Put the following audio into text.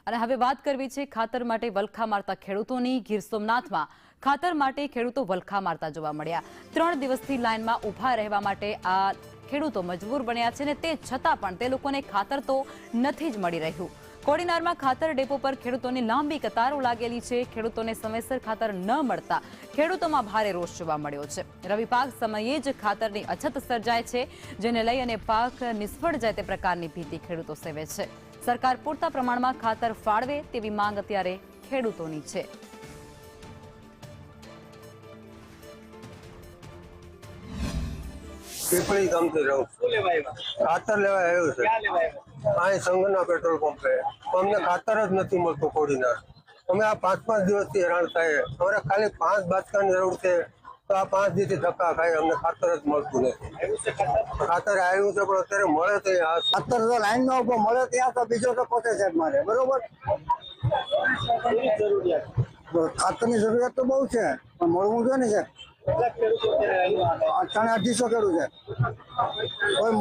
અને હવે વાત કરવી છે ખાતર માટે વલખા મારતા ખેડૂતોની। ગીર સોમનાથમાં ખાતર માટે ખેડૂતો વલખા મારતા જોવા મળ્યા। 3 દિવસથી લાઇનમાં ઊભા રહેવા માટે આ ખેડૂતો મજબૂર બન્યા છે ને તે છતાં પણ તે લોકોને ખાતર તો નથી જ મળી રહ્યું। કોડીનારમાં ખાતર ડેપો પર ખેડૂતોની લાંબી કતારો લાગેલી છે। ખેડૂતોને સમયસર ખાતર ન મળતા ખેડૂતોમાં ભારે રોષ જોવા મળ્યો છે। રવિ પાક સમયે જ ખાતરની અછત સર્જાય છે, જેને લઈ અને પાક નિષ્ફળ જાય તે પ્રકારની ભીતિ ખેડૂતો સેવે છે। સરકાર પૂરતા પ્રમાણમાં ખાતર ફાળવે તેવી માંગ અત્યારે ખેડૂતોની છે। પીપળી ગામથી રહું ખાતર લેવા આવ્યું છે। અહીં સંઘના પેટ્રોલ પંપે અમને ખાતર જ નથી મળતું। કોડીનાર અમે આ 5-5 દિવસથી હેરાન થાય। અમારે ખાલી 5 બાચકાની જરૂર છે, તો આ 5 દિવસથી ધક્કા ખાય, અમને ખાતર જ મળતું નથી। ખાતર આવ્યું છે પણ અત્યારે મળે તો ખાતર તો લાઈનમાં ઉભો મળે ત્યાં તો બીજો તો પોતે સાહેબ મારે બરોબર। ખાતરની જરૂરિયાત તો બહુ છે પણ મળવું જોઈએ ને સાહેબ। 250 ખેડૂત છે કોઈ